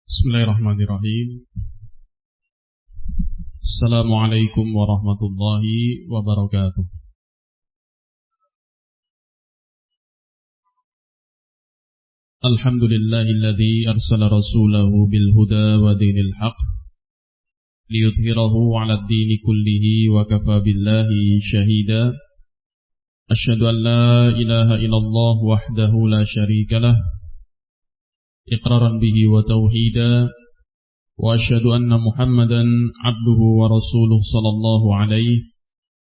Bismillahirrahmanirrahim. Assalamualaikum warahmatullahi wabarakatuh. Alhamdulillahilladzi arsala rasulahu bil huda wa dinil haq liyudhhirahu 'alad dini kullihi wa kafa billahi shahida. Asyhadu an la ilaha illallah wahdahu la syarika lah iqraran bihi wa tauhida wa asyhadu anna Muhammadan abduhu wa rasuluhu sallallahu alaihi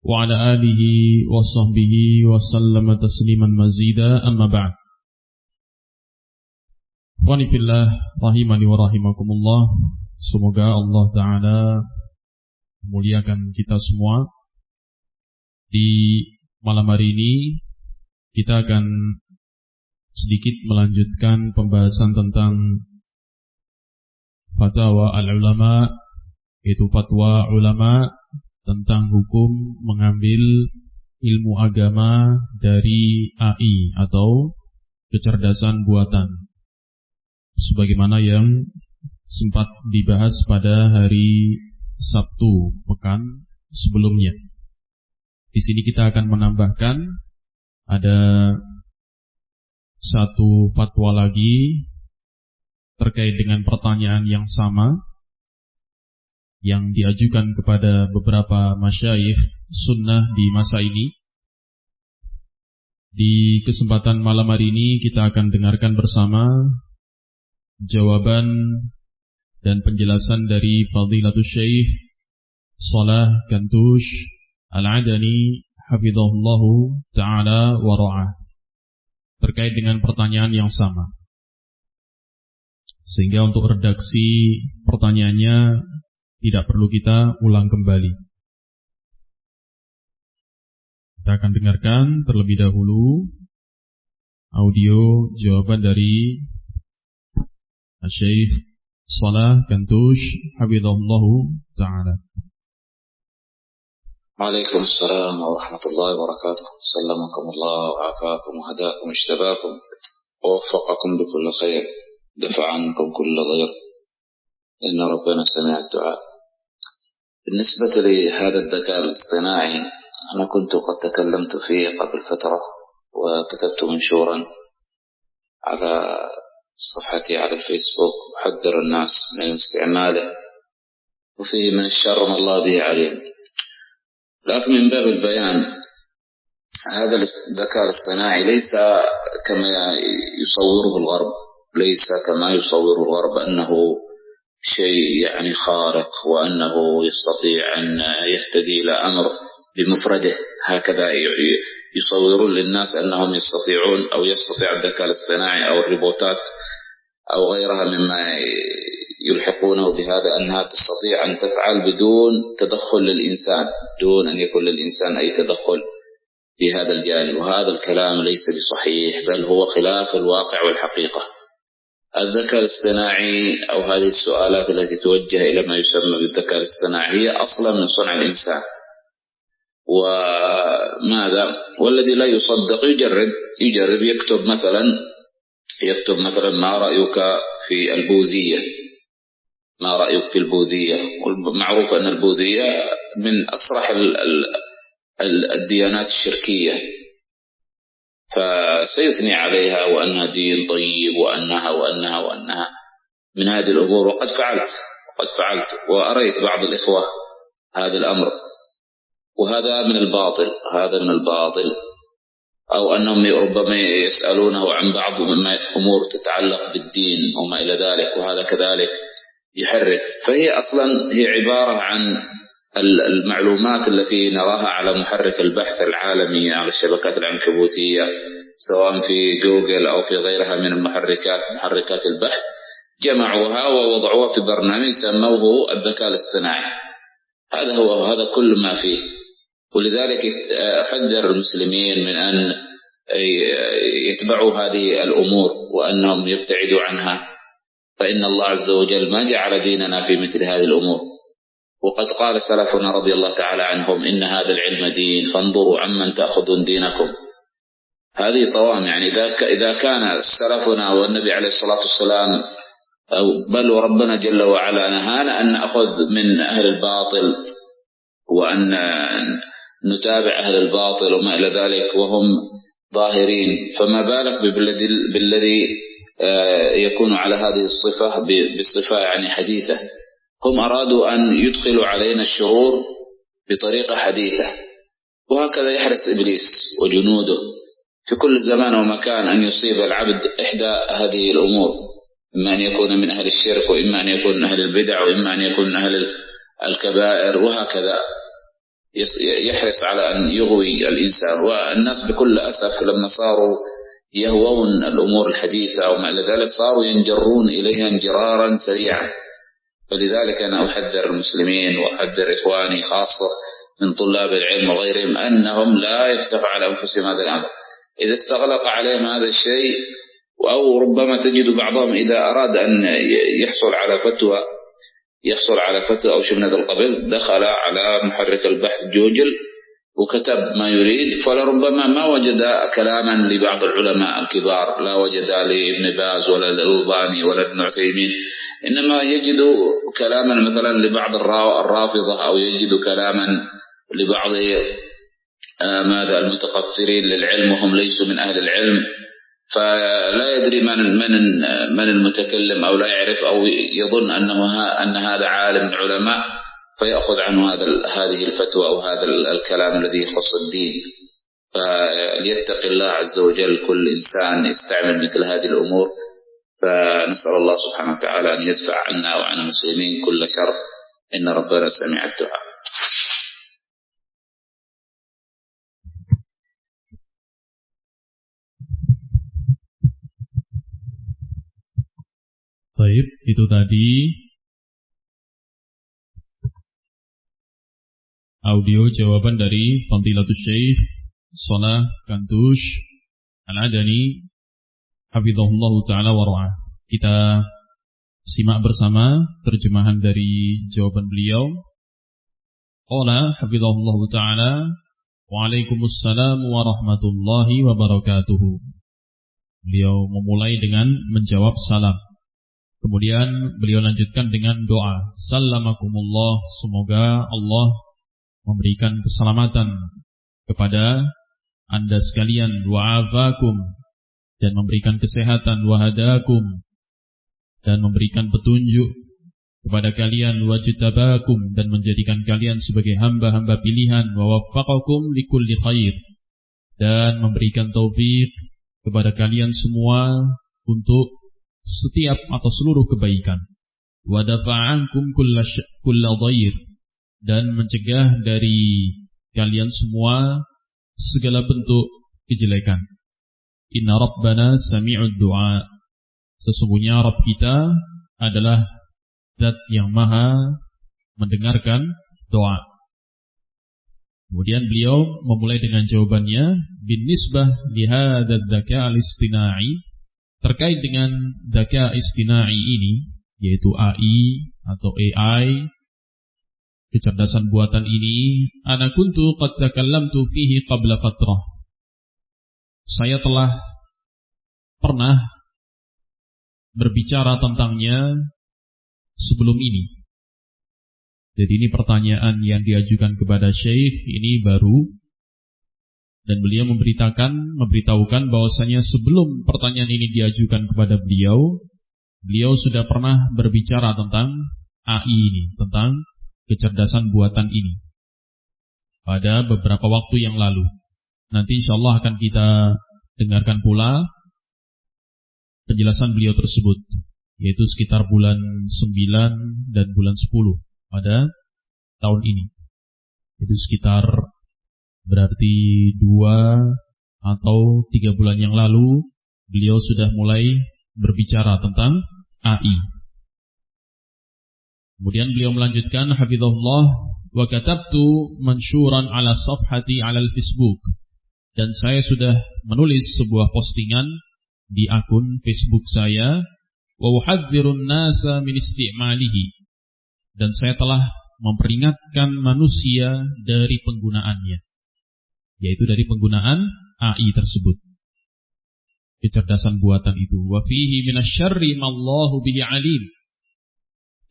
wa ala alihi wa sahbihi wa sallama tasliman mazida amma ba'd. Ikhwani fillah rahimani wa rahimakumullah. Semoga Allah Ta'ala memuliakan kita semua. Di malam hari ini kita akan sedikit melanjutkan pembahasan tentang fatwa al-ulama, yaitu fatwa ulama tentang hukum mengambil ilmu agama dari AI atau kecerdasan buatan, sebagaimana yang sempat dibahas pada hari Sabtu pekan sebelumnya. Di sini kita akan menambahkan ada satu fatwa lagi terkait dengan pertanyaan yang sama yang diajukan kepada beberapa masyayikh sunnah di masa ini. Di kesempatan malam hari ini kita akan dengarkan bersama jawaban dan penjelasan dari Fadilatul Syekh Shalah Gantush Al-Adani hafizahullahu ta'ala wa ra'ah terkait dengan pertanyaan yang sama. Sehingga untuk redaksi pertanyaannya tidak perlu kita ulang kembali. Kita akan dengarkan terlebih dahulu audio jawaban dari Syekh Shalah Gantush hafizahullahu ta'ala. وعليكم السلام ورحمة الله وبركاته. سلمكم الله وعافاكم وهداكم واجتباكم ووفقكم بكل خير، دفع عنكم كل ضير، إن ربنا سمع الدعاء. بالنسبة لهذا الذكاء الاصطناعي، أنا كنت قد تكلمت فيه قبل فترة وكتبت منشورا على صفحتي على الفيسبوك أحذر الناس من استعماله، وفيه من الشر ما الله به عليم. لكن من باب البيان، هذا الذكاء الاصطناعي ليس كما يصوره الغرب، ليس كما يصوره الغرب أنه شيء يعني خارق وأنه يستطيع أن يهتدي إلى أمر بمفرده. هكذا يصورون للناس أنهم يستطيعون أو يستطيع الذكاء الاصطناعي أو الروبوتات أو غيرها مما يلحقونه بهذا أنها تستطيع أن تفعل بدون تدخل للإنسان، دون أن يكون للإنسان أي تدخل في هذا الجانب. وهذا الكلام ليس بصحيح، بل هو خلاف الواقع والحقيقة. الذكاء الاصطناعي أو هذه السؤالات التي توجه إلى ما يسمى بالذكاء الاصطناعي هي أصلا من صنع الإنسان. وماذا؟ والذي لا يصدق يجرب يكتب مثلا ما رأيك في البوذية، ما رأيك في البوذية. والمعروف أن البوذية من أصرح الديانات الشركية، فسيثني عليها وأنها دين طيب وأنها من هذه الأمور. وقد فعلت وأريت بعض الإخوة هذا الأمر، وهذا من الباطل. أو أنهم ربما يسألونه عن بعض أمور تتعلق بالدين وما إلى ذلك، وهذا كذلك يحرف. فهي أصلا هي عبارة عن المعلومات التي نراها على محرك البحث العالمي على الشبكات العنكبوتية، سواء في جوجل أو في غيرها من محركات البحث، جمعوها ووضعوها في برنامج سموه الذكاء الاصطناعي. هذا كل ما فيه. ولذلك أحذر المسلمين من أن يتبعوا هذه الأمور وأنهم يبتعدوا عنها، فإن الله عز وجل ما جعل ديننا في مثل هذه الأمور. وقد قال سلفنا رضي الله تعالى عنهم: إن هذا العلم دين فانظروا عمن تأخذون دينكم. هذه طوام، يعني إذا كان سلفنا والنبي عليه الصلاة والسلام بل ربنا جل وعلا نهانا أن نأخذ من أهل الباطل وأن نتابع أهل الباطل وما إلى ذلك وهم ظاهرين، فما بالك بالذي يكون على هذه الصفة بالصفة يعني حديثة. هم أرادوا أن يدخلوا علينا الشرور بطريقة حديثة، وهكذا يحرص إبليس وجنوده في كل زمان ومكان أن يصيب العبد إحدى هذه الأمور، إما أن يكون من أهل الشرك، وإما أن يكون من أهل البدع، وإما أن يكون من أهل الكبائر، وهكذا يحرص على أن يغوي الإنسان. والناس بكل أسف لما صاروا يهوون الأمور الحديثة وما إلى ذلك صاروا ينجرون إليها انجرارا سريعا. فلذلك أنا أحذر المسلمين وأحذر إخواني خاصة من طلاب العلم وغيرهم أنهم لا يفتحوا على أنفسهم هذا الأمر. إذا استغلق عليهم هذا الشيء، أو ربما تجد بعضهم إذا أراد أن يحصل على فتوى أو شيء من هذا القبيل دخل على محرك البحث جوجل وكتب ما يريد، فلربما ما وجد كلاما لبعض العلماء الكبار، لا وجد لابن باز ولا الألباني ولا ابن عثيمين، إنما يجد كلاما مثلا لبعض الرافضة، أو يجد كلاما لبعض ماذا المتقفرين للعلم وهم ليسوا من أهل العلم، فلا يدري من المتكلم، أو لا يعرف، أو يظن أن هذا عالم من العلماء فيأخذ عنه هذه الفتوى أو هذا الكلام الذي يخص الدين. فليتق الله عز وجل كل إنسان يستعمل مثل هذه الأمور. فنسأل الله سبحانه وتعالى أن يدفع عنا وعن المسلمين كل شر، إن ربنا سميع الدعاء. Baik, itu tadi audio jawaban dari Fadilatul Syekh Shalah Kantush Al-Adani hafizahullah ta'ala wa ra'ah. Kita simak bersama terjemahan dari jawaban beliau. Qala hafizahullah ta'ala Waalaikumsalam warahmatullahi wabarakatuh. Beliau memulai dengan menjawab salam. Kemudian beliau lanjutkan dengan doa. Sallamakumullah, semoga Allah memberikan keselamatan kepada anda sekalian, wa'afakum, dan memberikan kesehatan, wahadakum, dan memberikan petunjuk kepada kalian, wajtabakum, dan menjadikan kalian sebagai hamba-hamba pilihan, wa waffaqakum likulli khair, dan memberikan taufik kepada kalian semua untuk setiap atau seluruh kebaikan, wa dafa'ankum kulla dhair, dan mencegah dari kalian semua segala bentuk kejelekan. Inna rabbana sami'ud du'a, sesungguhnya Rabb kita adalah Zat yang maha mendengarkan doa. Kemudian beliau memulai dengan jawabannya bin nisbah li hadzal dzaka al-istina'i, terkait dengan dzaka istina'i ini, yaitu AI atau AI, kecerdasan buatan ini, ana kuntu qad takallamtu fihi qabla fatrah. Saya telah pernah berbicara tentangnya sebelum ini. Jadi ini pertanyaan yang diajukan kepada Syekh ini baru, dan beliau memberitahukan bahwasanya sebelum pertanyaan ini diajukan kepada beliau sudah pernah berbicara tentang AI ini, tentang kecerdasan buatan ini pada beberapa waktu yang lalu. Nanti insyaallah akan kita dengarkan pula penjelasan beliau tersebut, yaitu sekitar bulan 9 dan bulan 10 pada tahun ini. Itu sekitar berarti 2 atau 3 bulan yang lalu beliau sudah mulai berbicara tentang AI. Kemudian beliau melanjutkan hafizahullah, wa katabtu manshuran ala safhati ala al-Facebook, dan saya sudah menulis sebuah postingan di akun Facebook saya, wa uhadzirun nasa min istimalihi, dan saya telah memperingatkan manusia dari penggunaannya, yaitu dari penggunaan AI tersebut. kecerdasan buatan itu. Wa fihi minasyarri mallahu bihi alim.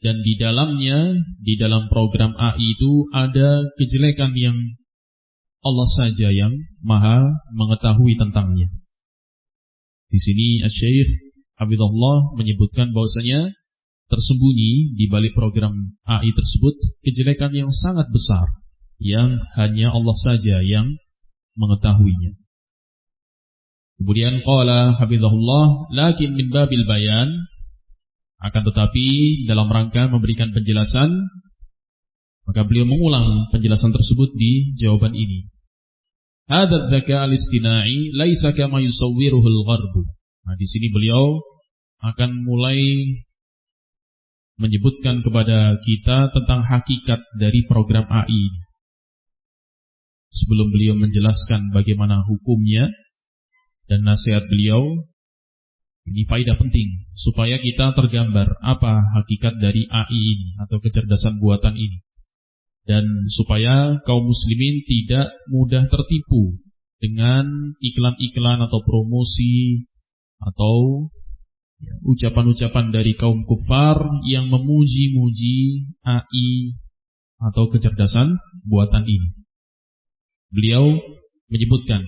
Dan di dalamnya, di dalam program AI itu ada kejelekan yang Allah saja yang maha mengetahui tentangnya. Di sini Asy-Syaikh Hafizahullah menyebutkan bahwasanya tersembunyi di balik program AI tersebut kejelekan yang sangat besar yang hanya Allah saja yang mengetahuinya. Kemudian qala hafizahullah, lakin min babil bayan, akan tetapi dalam rangka memberikan penjelasan, maka beliau mengulang penjelasan tersebut di jawaban ini. Hadza dzaka al-istina'i laisa kama yusawwiruhu al-gharb. Nah, di sini beliau akan mulai menyebutkan kepada kita tentang hakikat dari program AI. Sebelum beliau menjelaskan bagaimana hukumnya dan nasihat beliau, ini faedah penting supaya kita tergambar apa hakikat dari AI ini atau kecerdasan buatan ini, dan supaya kaum muslimin tidak mudah tertipu dengan iklan-iklan atau promosi atau ucapan-ucapan dari kaum kufar yang memuji-muji AI atau kecerdasan buatan ini. Beliau menyebutkan,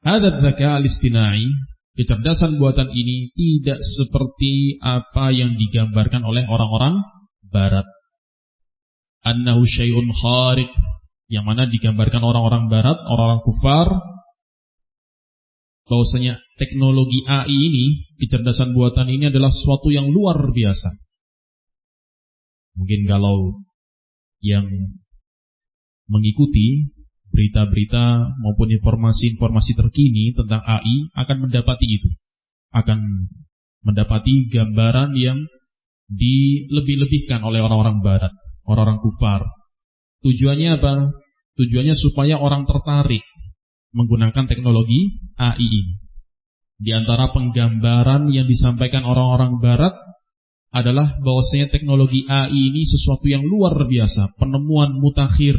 hadza dzaka al-istina'i, kecerdasan buatan ini tidak seperti apa yang digambarkan oleh orang-orang barat. Annahu syai'un khariq, yang mana digambarkan orang-orang barat, orang-orang kufar, bahwasanya teknologi AI ini, kecerdasan buatan ini adalah sesuatu yang luar biasa. Mungkin kalau yang mengikuti berita-berita maupun informasi-informasi terkini tentang AI akan mendapati itu, akan mendapati gambaran yang dilebih-lebihkan oleh orang-orang barat, orang-orang kufar. Tujuannya apa? Tujuannya supaya orang tertarik menggunakan teknologi AI ini. Di antara penggambaran yang disampaikan orang-orang barat adalah bahwasanya teknologi AI ini sesuatu yang luar biasa, penemuan mutakhir,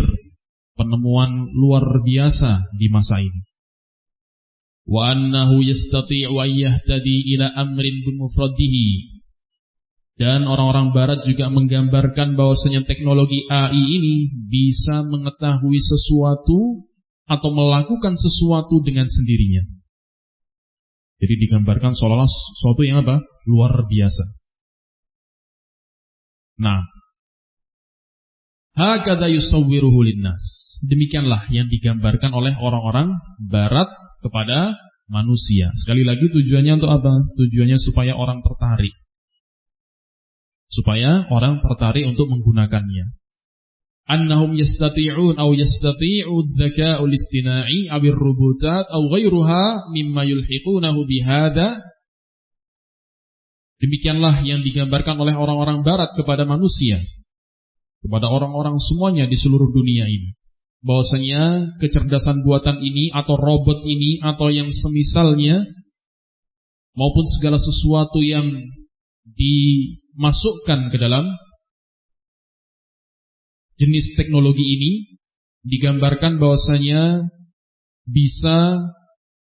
penemuan luar biasa di masa ini. Wa annahu yastati'u an yahtadi ila amrin bimufradihi. Dan orang-orang barat juga menggambarkan bahwasanya teknologi AI ini bisa mengetahui sesuatu atau melakukan sesuatu dengan sendirinya. Jadi digambarkan seolah-olah sesuatu yang apa? Luar biasa. Nah, hakadha yusawwiruhu linnas. Demikianlah yang digambarkan oleh orang-orang barat kepada manusia. Sekali lagi tujuannya untuk apa? Tujuannya supaya orang tertarik. Supaya orang tertarik untuk menggunakannya. Annahum yastati'un aw yastati'u dzaka'u al-istina'i aw ar-rubutat aw ghairuha mimma yulhiqunahu bihadza. Demikianlah yang digambarkan oleh orang-orang barat kepada manusia, kepada orang-orang semuanya di seluruh dunia ini, bahwasanya kecerdasan buatan ini atau robot ini atau yang semisalnya maupun segala sesuatu yang dimasukkan ke dalam jenis teknologi ini digambarkan bahwasanya bisa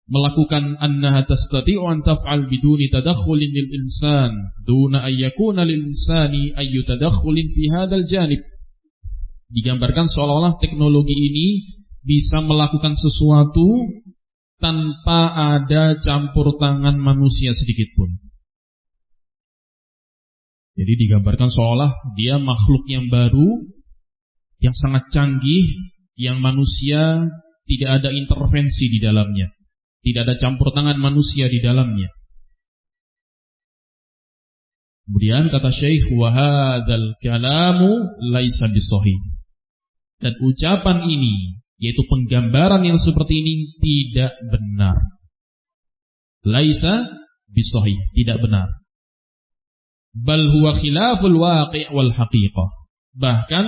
melakukan annaha tastati'u an taf'al biduni tadakhulin lil insan duna ay yakuna lil insani ay yatadakhulin fi hadzal janib. Digambarkan seolah-olah teknologi ini bisa melakukan sesuatu tanpa ada campur tangan manusia sedikit pun. Jadi digambarkan seolah dia makhluk yang baru, yang sangat canggih, yang manusia tidak ada intervensi di dalamnya, tidak ada campur tangan manusia di dalamnya. Kemudian kata Syekh, wa hadzal kalamu laisa bisahih. Dan ucapan ini, yaitu penggambaran yang seperti ini tidak benar. Laisa bisahih, tidak benar. Bal huwa khilaful waqi' wal haqiqah. Bahkan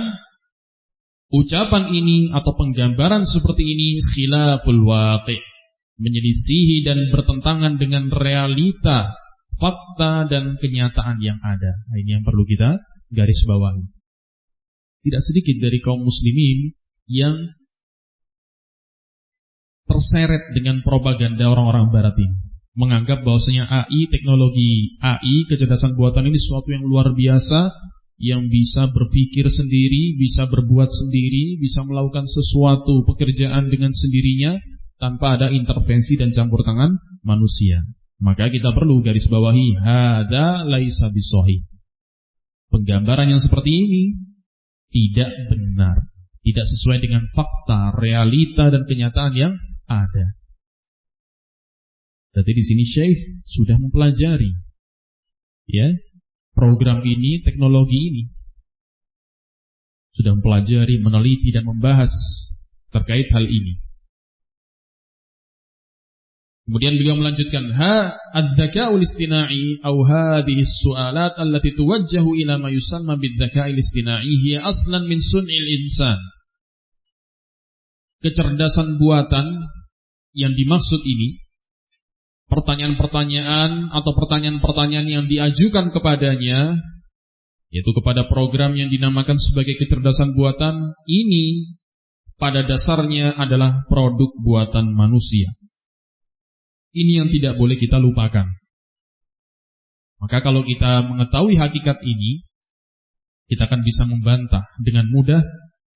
ucapan ini atau penggambaran seperti ini khilaful waqi', menyelisihi dan bertentangan dengan realita, fakta dan kenyataan yang ada. Nah, ini yang perlu kita garis bawahi. Tidak sedikit dari kaum muslimin yang terseret dengan propaganda orang-orang barat ini. Menganggap bahwasanya AI, teknologi AI, kecerdasan buatan ini sesuatu yang luar biasa, yang bisa berpikir sendiri, bisa berbuat sendiri, bisa melakukan sesuatu pekerjaan dengan sendirinya tanpa ada intervensi dan campur tangan manusia. Maka kita perlu garis bawahi, hadza laisa bisahih. Penggambaran yang seperti ini tidak benar, tidak sesuai dengan fakta, realita dan kenyataan yang ada. Berarti di sini Syekh sudah mempelajari ya program ini, teknologi ini. Sudah mempelajari, meneliti dan membahas terkait hal ini. Kemudian beliau melanjutkan, ad-dzaka'ul istina'i aw hadhihi as-su'alat allati tuwajjahu ila ma yusamma bid-dzaka'il istina'i hiya aslan min sun'il insan. Kecerdasan buatan yang dimaksud ini, pertanyaan-pertanyaan atau pertanyaan-pertanyaan yang diajukan kepadanya, yaitu kepada program yang dinamakan sebagai kecerdasan buatan, ini pada dasarnya adalah produk buatan manusia. Ini yang tidak boleh kita lupakan. Maka kalau kita mengetahui hakikat ini, kita akan bisa membantah dengan mudah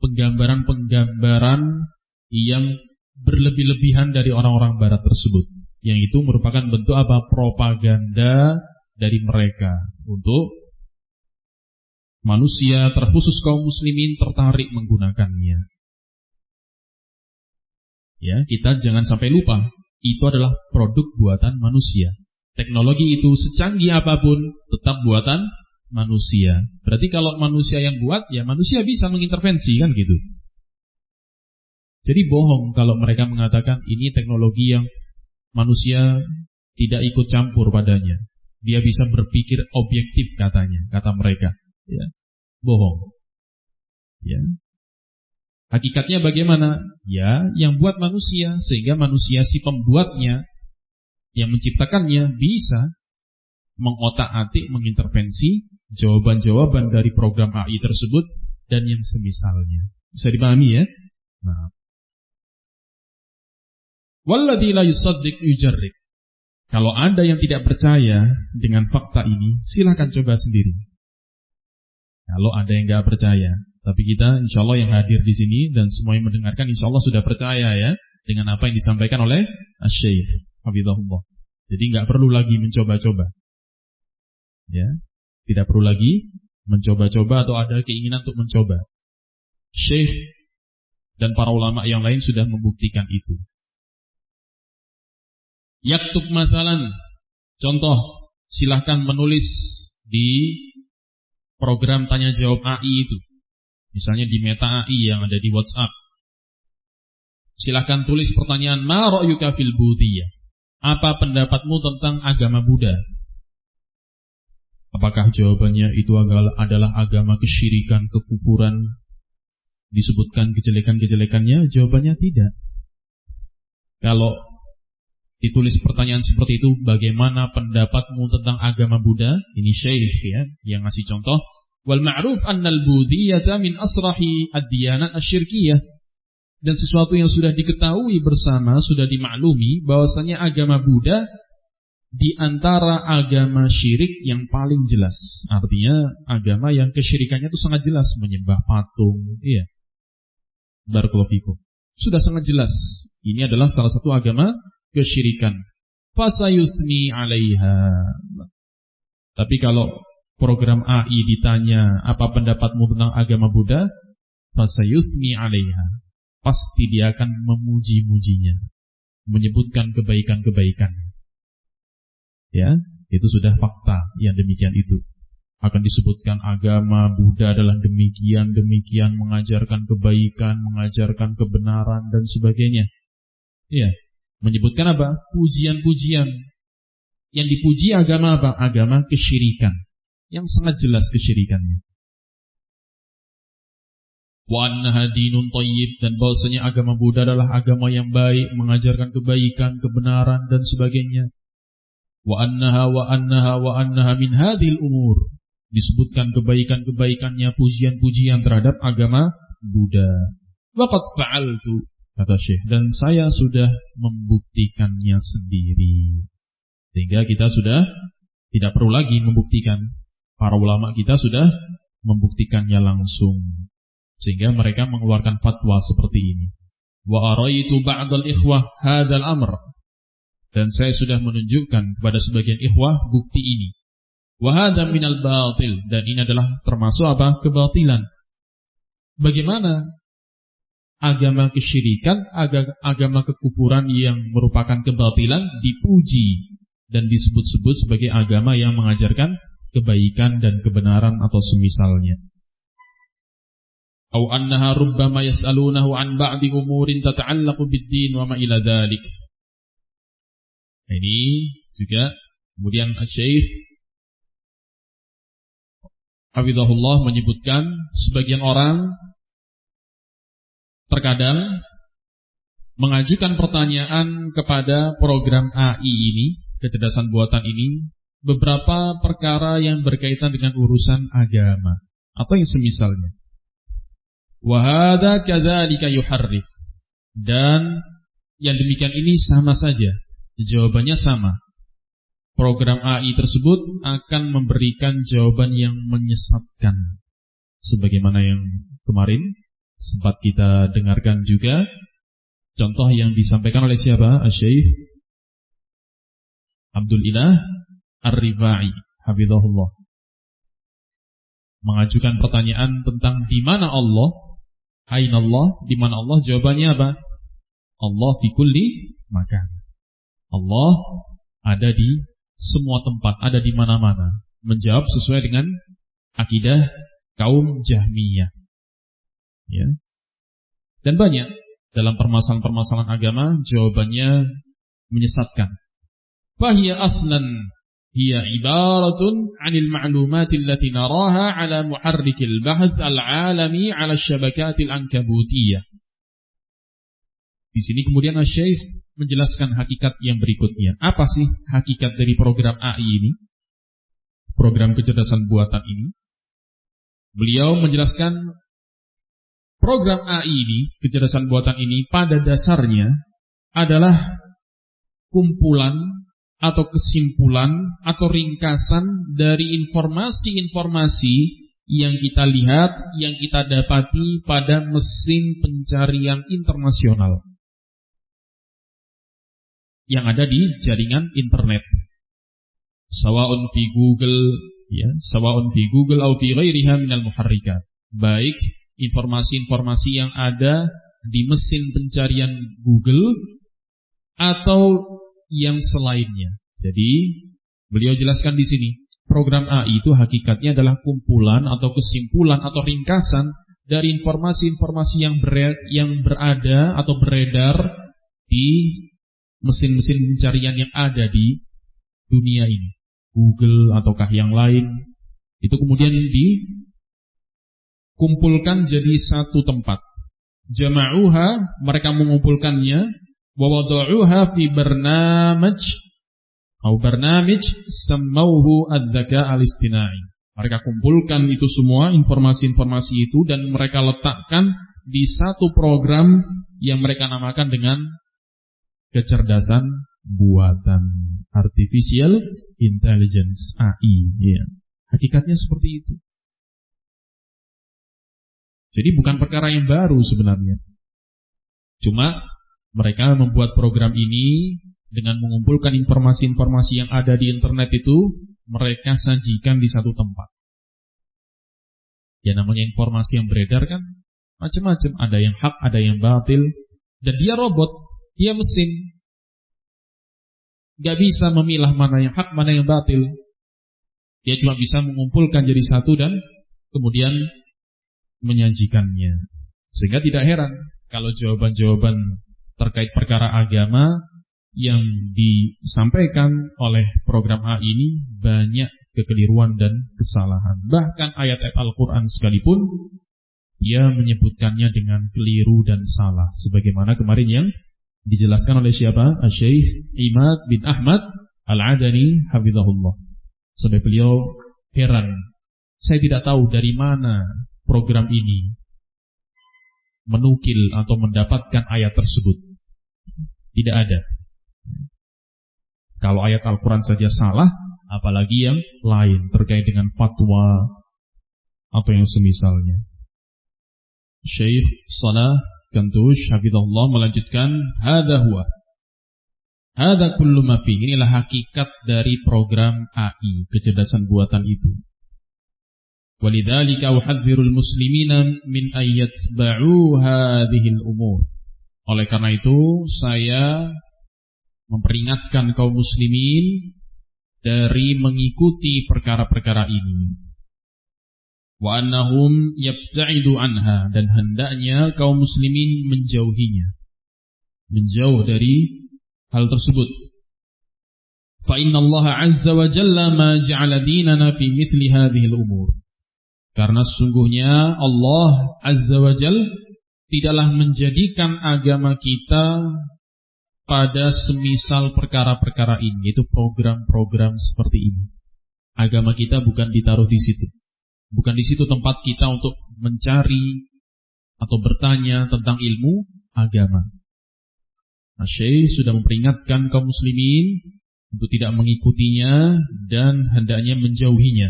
penggambaran-penggambaran yang berlebih-lebihan dari orang-orang barat tersebut. Yang itu merupakan bentuk apa? Propaganda dari mereka untuk manusia, terkhusus kaum muslimin, tertarik menggunakannya. Ya, kita jangan sampai lupa, itu adalah produk buatan manusia. Teknologi itu secanggih apapun tetap buatan manusia. Berarti kalau manusia yang buat, ya manusia bisa mengintervensi, kan gitu. Jadi bohong kalau mereka mengatakan ini teknologi yang manusia tidak ikut campur padanya. Dia bisa berpikir objektif katanya, kata mereka. Ya, bohong. Ya. Hakikatnya bagaimana? Ya, yang buat manusia, sehingga manusia si pembuatnya, yang menciptakannya bisa mengotak-atik, mengintervensi jawaban-jawaban dari program AI tersebut dan yang semisalnya. Bisa dipahami ya? Nah. Walladzi la yusaddiq yujarrib. Kalau Anda yang tidak percaya dengan fakta ini, silakan coba sendiri. Kalau ada yang enggak percaya, tapi kita insyaallah yang hadir di sini dan semua yang mendengarkan insyaallah sudah percaya ya dengan apa yang disampaikan oleh Asy-Syaikh Hafizahullah. Jadi enggak perlu lagi mencoba-coba. Ya, tidak perlu lagi mencoba-coba atau ada keinginan untuk mencoba. Syekh dan para ulama yang lain sudah membuktikan itu. Yaktub masalan, contoh, silahkan menulis di program tanya jawab AI itu. Misalnya di Meta AI yang ada di WhatsApp. Silahkan tulis pertanyaan, ma ra'yuka fil buddhiyah? Apa pendapatmu tentang agama Buddha? Apakah jawabannya itu adalah agama kesyirikan, kekufuran? Disebutkan kejelekan-kejelekannya? Jawabannya tidak. Kalau ditulis pertanyaan seperti itu, bagaimana pendapatmu tentang agama Buddha? Ini Syekh ya, yang ngasih contoh. Wal ma'ruf annal buddhiyata min asrahi ad-diyanat asyirkiyah. Dan sesuatu yang sudah diketahui bersama, sudah dimaklumi, bahwasanya agama Buddha di antara agama syirik yang paling jelas. Artinya agama yang kesyirikannya itu sangat jelas, menyembah patung, iya. Barakallahu fikum. Sudah sangat jelas. Ini adalah salah satu agama kesyirikan. Fasayuthni 'alaiha. Tapi kalau program AI ditanya apa pendapatmu tentang agama Buddha, fasayuthni 'alaiha. Pasti dia akan memuji-mujinya, menyebutkan kebaikan-kebaikan. Ya, itu sudah fakta yang demikian itu. Akan disebutkan agama Buddha adalah demikian, mengajarkan kebaikan, mengajarkan kebenaran dan sebagainya. Ya. Menyebutkan apa? Pujian-pujian. Yang dipuji agama apa? Agama kesyirikan. Yang sangat jelas kesyirikannya. Wa annaha dinun thayyib, dan bahwasanya agama Buddha adalah agama yang baik, mengajarkan kebaikan, kebenaran dan sebagainya. Wa annaha min hadhil umur. Disebutkan kebaikan-kebaikannya, pujian-pujian terhadap agama Buddha. Wa qad fa'altu. kata Syekh, dan saya sudah membuktikannya sendiri. Sehingga kita sudah tidak perlu lagi membuktikan. Para ulama kita sudah membuktikannya langsung. Sehingga mereka mengeluarkan fatwa seperti ini. Wa araitu ba'dal ikhwah hadzal amr. Dan saya sudah menunjukkan kepada sebagian ikhwah bukti ini. Wa hadza minal batil, dan ini adalah termasuk apa? Kebatilan. Bagaimana agama kesyirikan, agama kekufuran yang merupakan kebatilan dipuji dan disebut-sebut sebagai agama yang mengajarkan kebaikan dan kebenaran atau semisalnya. Au annaha rubbama yas'alunahu an ba'di umurin tata'allaqu bid-din wa ma ila dzalik. Ini juga kemudian Syekh hafizahullah menyebutkan sebagian orang terkadang mengajukan pertanyaan kepada program AI ini, kecerdasan buatan ini, beberapa perkara yang berkaitan dengan urusan agama atau yang semisalnya. Wa hadza kadzalika yuharrif, dan yang demikian ini sama saja, jawabannya sama. Program AI tersebut akan memberikan jawaban yang menyesatkan, sebagaimana yang kemarin sempat kita dengarkan juga contoh yang disampaikan oleh siapa? Syekh Abdul Ilah Ar-Rifai hafizahullah, mengajukan pertanyaan tentang di mana Allah, aina Allah, di mana Allah, jawabannya apa? Allah fi kulli makan. Allah ada di semua tempat, ada di mana-mana. Menjawab sesuai dengan akidah kaum Jahmiyah. Ya. Dan banyak dalam permasalahan-permasalahan agama jawabannya menyesatkan. Fahiya aslan hiya ibaratun 'anil ma'lumati allati naraha 'ala muharrikil bahth al-'alami 'ala syabakatil ankabutiyah. Di sini kemudian Syekh menjelaskan hakikat yang berikutnya. Apa sih hakikat dari program AI ini? Program kecerdasan buatan ini. Beliau menjelaskan program AI ini, kecerdasan buatan ini pada dasarnya adalah kumpulan atau kesimpulan atau ringkasan dari informasi-informasi yang kita lihat, yang kita dapati pada mesin pencarian internasional yang ada di jaringan internet. Sawa'un fi Google, ya, sawa'un fi Google atau fi ghairiha minal muharrikat. Baik informasi-informasi yang ada di mesin pencarian Google atau yang selainnya. Jadi beliau jelaskan di sini, program AI itu hakikatnya adalah kumpulan atau kesimpulan atau ringkasan dari informasi-informasi yang berada atau beredar di mesin-mesin pencarian yang ada di dunia ini, Google ataukah yang lain, itu kemudian dikumpulkan jadi satu tempat. Jama'uha, mereka mengumpulkannya, wa wada'uha fi barnamij sammauhu ad-dzaka al-istinai. Mereka kumpulkan itu semua informasi-informasi itu dan mereka letakkan di satu program yang mereka namakan dengan kecerdasan buatan, artificial intelligence, AI. Ya. Hakikatnya seperti itu. Jadi bukan perkara yang baru sebenarnya. Cuma mereka membuat program ini dengan mengumpulkan informasi-informasi yang ada di internet itu, mereka sajikan di satu tempat. Ya namanya informasi yang beredar kan macam-macam, ada yang hak, ada yang batil, dan dia robot, dia mesin, gak bisa memilah mana yang hak, mana yang batil. Dia cuma bisa mengumpulkan jadi satu dan kemudian menyajikannya. Sehingga tidak heran kalau jawaban-jawaban terkait perkara agama yang disampaikan oleh program AI ini banyak kekeliruan dan kesalahan. Bahkan ayat-ayat Al-Quran sekalipun ia menyebutkannya dengan keliru dan salah. Sebagaimana kemarin yang dijelaskan oleh siapa? Syekh Imad bin Ahmad Al-Adani hafizahullah. Sampai beliau heran, saya tidak tahu dari mana program ini menukil atau mendapatkan ayat tersebut. Tidak ada. Kalau ayat Al-Quran saja salah, apalagi yang lain terkait dengan fatwa atau yang semisalnya. Syekh Salah Gantush hafizahullah melanjutkan, hadza huwa. Hadza kullu ma fi. Inilah hakikat dari program AI, kecerdasan buatan itu. Walidzalika uhadzirul muslimina min ayyatba'u hadhil umur. Oleh karena itu saya memperingatkan kaum muslimin dari mengikuti perkara-perkara ini. Wa annahum yabta'idu anha, dan hendaknya kaum muslimin menjauhinya. Menjauh dari hal tersebut. Fa innallaha 'azza wa jalla ma ja'ala dinana fi mithli hadhil umur. Karena sesungguhnya Allah Azza wa Jalla tidaklah menjadikan agama kita pada semisal perkara-perkara ini, yaitu program-program seperti ini. Agama kita bukan ditaruh di situ. Bukan di situ tempat kita untuk mencari atau bertanya tentang ilmu agama. Nah, Syekh sudah memperingatkan kaum muslimin untuk tidak mengikutinya dan hendaknya menjauhinya.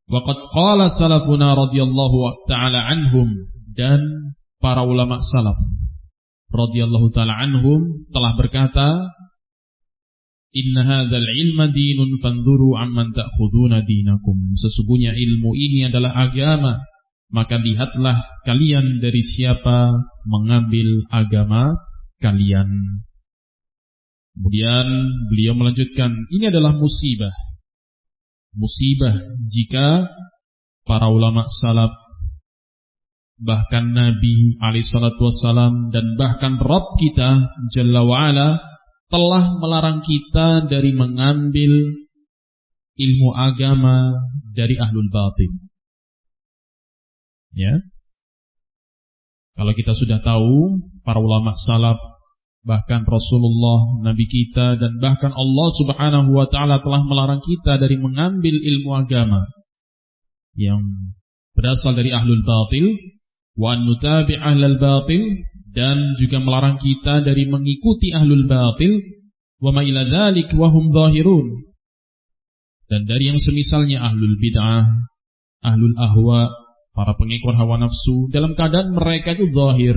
Waqad qala salafuna radhiyallahu ta'ala anhum, dan para ulama salaf radhiyallahu ta'ala anhum telah berkata, inna hadzal ilma dinun fanzuru amman ta'khuduna dinakum. Sesungguhnya ilmu ini adalah agama, maka lihatlah kalian dari siapa mengambil agama kalian. Kemudian beliau melanjutkan, ini adalah musibah. Musibah jika para ulama salaf, bahkan Nabi alaihissalatu wassalam, dan bahkan Rabb kita Jalla wa'ala telah melarang kita dari mengambil ilmu agama dari ahlul batin. Ya, kalau kita sudah tahu para ulama salaf, bahkan Rasulullah, Nabi kita, dan bahkan Allah subhanahu wa ta'ala telah melarang kita dari mengambil ilmu agama yang berasal dari ahlul batil, wa nutabi' ahlul batil, dan juga melarang kita dari mengikuti ahlul batil, wa ma ila dzalik wa hum zahirun, dan dari yang semisalnya ahlul bid'ah, ahlul ahwa, para pengekor hawa nafsu, dalam keadaan mereka itu zahir.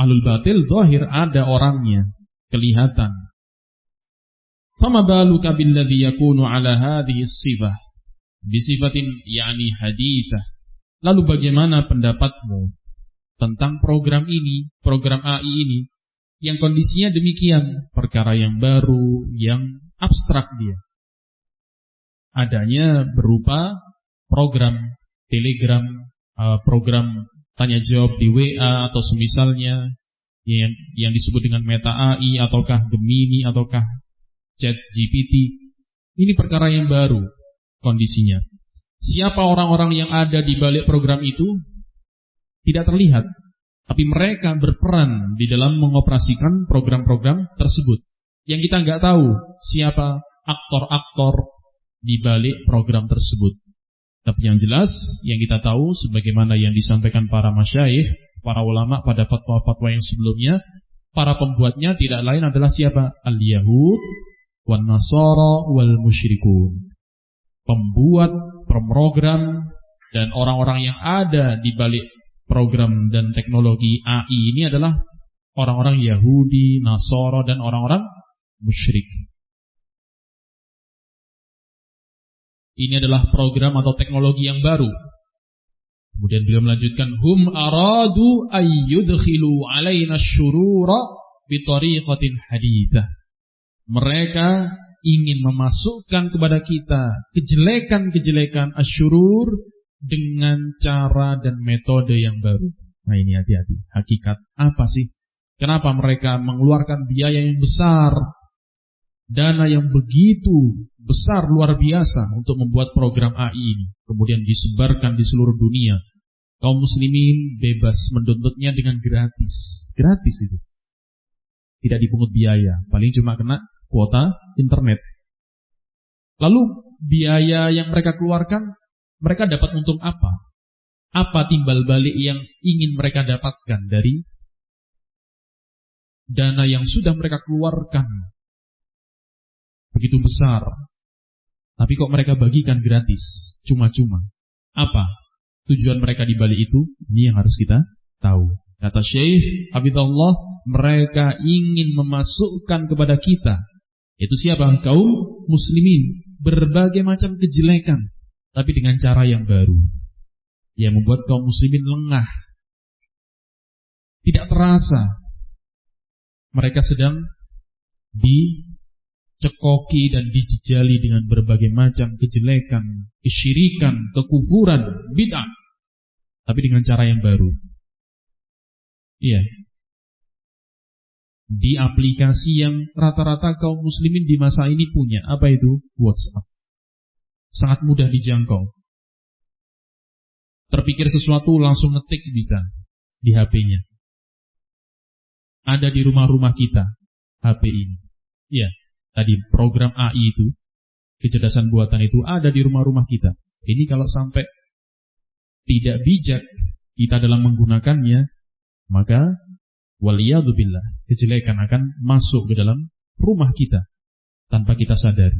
Ahlul batil zahir, ada orangnya, kelihatan. Fama baluka billadhi yakunu ala hadhihi sifah bisifatin yani hadithah. Lalu bagaimana pendapatmu tentang program ini, program AI ini, yang kondisinya demikian, perkara yang baru, yang abstrak dia. Adanya berupa program Telegram, program tanya jawab di WA atau semisalnya, yang disebut dengan Meta AI, ataukah Gemini, ataukah Chat GPT. Ini perkara yang baru kondisinya. Siapa orang-orang yang ada di balik program itu tidak terlihat, tapi mereka berperan di dalam mengoperasikan program-program tersebut. Yang kita nggak tahu siapa aktor-aktor di balik program tersebut. Tapi yang jelas, yang kita tahu, sebagaimana yang disampaikan para masyayikh, para ulama pada fatwa-fatwa yang sebelumnya, para pembuatnya tidak lain adalah siapa? Al-Yahud, wan-Nasara, wal-Musyrikun. Pembuat program dan orang-orang yang ada di balik program dan teknologi AI ini adalah orang-orang Yahudi, Nasara, dan orang-orang musyrik. Ini adalah program atau teknologi yang baru. Kemudian beliau melanjutkan, hum aradu ayyudkhilu alaina syurura bitariqatin hadithah. Mereka ingin memasukkan kepada kita kejelekan-kejelekan asyurur dengan cara dan metode yang baru. Nah, ini hati-hati. Hakikat apa sih? Kenapa mereka mengeluarkan biaya yang besar, dana yang begitu besar, luar biasa untuk membuat program AI ini, kemudian disebarkan di seluruh dunia? Kaum muslimin bebas mendownloadnya dengan gratis. Gratis itu. Tidak dipungut biaya, paling cuma kena kuota internet. Lalu biaya yang mereka keluarkan, mereka dapat untung apa? Apa timbal balik yang ingin mereka dapatkan dari dana yang sudah mereka keluarkan begitu besar, tapi kok mereka bagikan gratis, cuma-cuma. Apa tujuan mereka di balik itu? Ini yang harus kita tahu. Kata Syekh Hafizahullah, mereka ingin memasukkan kepada kita, itu siapa? Kaum muslimin, berbagai macam kejelekan, tapi dengan cara yang baru, yang membuat kaum muslimin lengah. Tidak terasa mereka sedang dicekoki dan dijejali dengan berbagai macam kejelekan, kesyirikan, kekufuran, bid'ah, tapi dengan cara yang baru. Iya. Di aplikasi yang rata-rata kaum muslimin di masa ini punya, apa itu? WhatsApp. Sangat mudah dijangkau. Terpikir sesuatu langsung ngetik bisa di HP-nya. Ada di rumah-rumah kita HP ini. Ya, tadi program AI itu, kecerdasan buatan itu ada di rumah-rumah kita. Ini kalau sampai tidak bijak kita dalam menggunakannya, maka waliyadzubillah, kejelekan akan masuk ke dalam rumah kita tanpa kita sadari.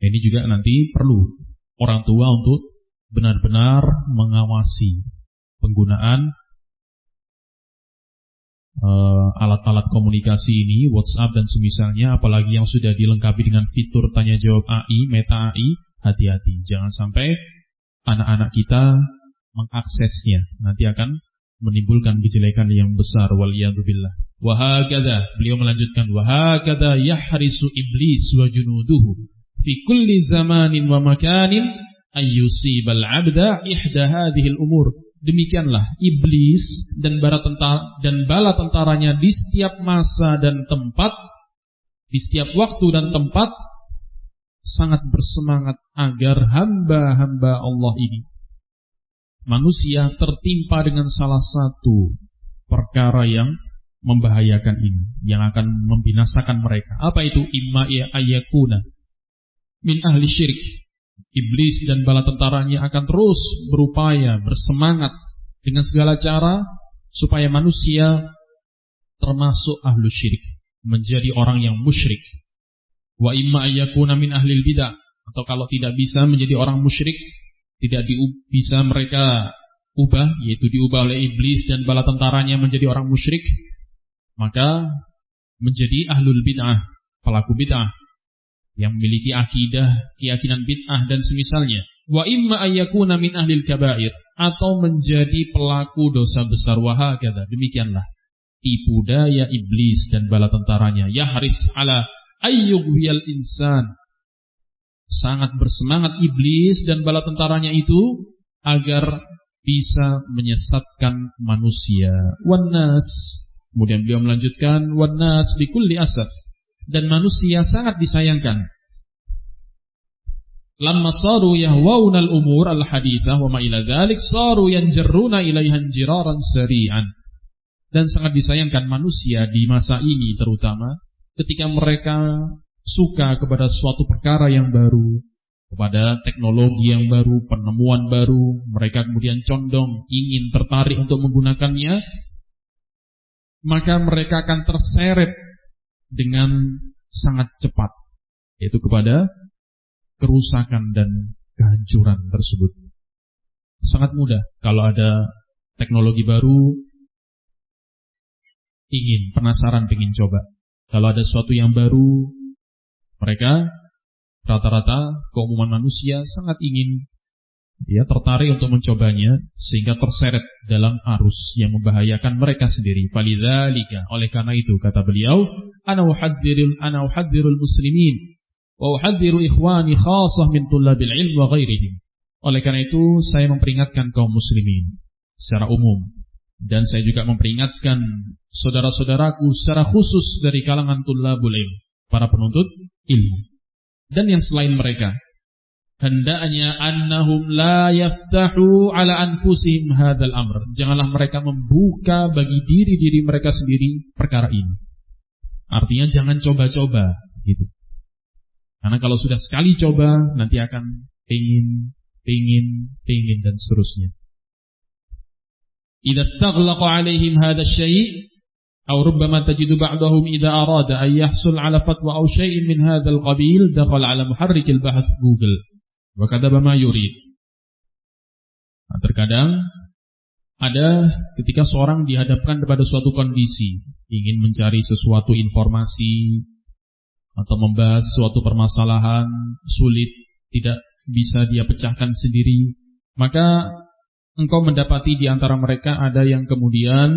Ini juga nanti perlu orang tua untuk benar-benar mengawasi penggunaan alat-alat komunikasi ini, WhatsApp dan semisalnya, apalagi yang sudah dilengkapi dengan fitur tanya jawab AI, meta AI. Hati-hati, jangan sampai anak-anak kita mengaksesnya, nanti akan menimbulkan kejelekan yang besar, waliyadzubillah. Wa hakadha, beliau melanjutkan, wa hakadha yahrisu iblis wa junuduhu fi kulli zamanin wa makanin ayyusibal abda ihda hadhil umur. Demikianlah iblis dan bala tentaranya di setiap masa dan tempat, di setiap waktu dan tempat, sangat bersemangat agar hamba-hamba Allah ini, manusia, tertimpa dengan salah satu perkara yang membahayakan ini, yang akan membinasakan mereka. Apa itu? Imma ayyakuna min ahli syirik. Iblis dan bala tentaranya akan terus berupaya, bersemangat dengan segala cara supaya manusia termasuk ahlu syirik, menjadi orang yang musyrik. Wa imma ayyakuna min ahlil bidah, atau kalau tidak bisa menjadi orang musyrik, tidak bisa mereka ubah, yaitu diubah oleh iblis dan bala tentaranya menjadi orang musyrik, maka menjadi ahlul bid'ah, pelaku bid'ah, yang memiliki akidah, keyakinan bid'ah dan semisalnya. Wa imma ayyakuna min ahlil kabair, atau menjadi pelaku dosa besar. Wa hakadha, demikianlah tipu daya iblis dan bala tentaranya. Yahris ala ayyughwiyal insan, sangat bersemangat iblis dan bala tentaranya itu agar bisa menyesatkan manusia. Wannas, kemudian beliau melanjutkan, wannas bikulli asaf, dan manusia sangat disayangkan. Lamma saru yahwauna al-umur al-hadithah wa ma ila dhalik saru yanjarruna ilaiha jiraran sari'an. Dan sangat disayangkan manusia di masa ini, terutama ketika mereka suka kepada suatu perkara yang baru, kepada teknologi yang baru, penemuan baru, mereka kemudian condong ingin tertarik untuk menggunakannya, maka mereka akan terseret dengan sangat cepat, yaitu kepada kerusakan dan kehancuran tersebut. Sangat mudah kalau ada teknologi baru, ingin, penasaran, ingin coba. Kalau ada sesuatu yang baru, mereka rata-rata keumuman manusia sangat ingin, tertarik untuk mencobanya, sehingga terseret dalam arus yang membahayakan mereka sendiri. Falidzalika, oleh karena itu kata beliau, ana uhadzirul muslimin wa uhadzir ikhwani khassah min tullabil ilm wa ghairihim. Oleh karena itu saya memperingatkan kaum muslimin secara umum, dan saya juga memperingatkan saudara-saudaraku secara khusus dari kalangan tullabul ilm, para penuntut ilmu, dan yang selain mereka, hendaknya annahum la yaftahu ala anfusihim hadzal amr. Janganlah mereka membuka bagi diri-diri mereka sendiri perkara ini. Artinya jangan coba-coba gitu. Karena kalau sudah sekali coba, nanti akan ingin pingin dan seterusnya. Idza istaghlaqa 'alaihim hadha asy-syai' aw rubbama tajidu ba'dahum idza arada an yahsul 'ala fatwa aw syai'in min hadzal qabil dakhala 'ala muharrikil bahth Google wa kataba ma yurid. Nah, terkadang ada ketika seorang dihadapkan kepada suatu kondisi, ingin mencari sesuatu informasi atau membahas suatu permasalahan sulit, tidak bisa dia pecahkan sendiri, maka engkau mendapati di antara mereka ada yang kemudian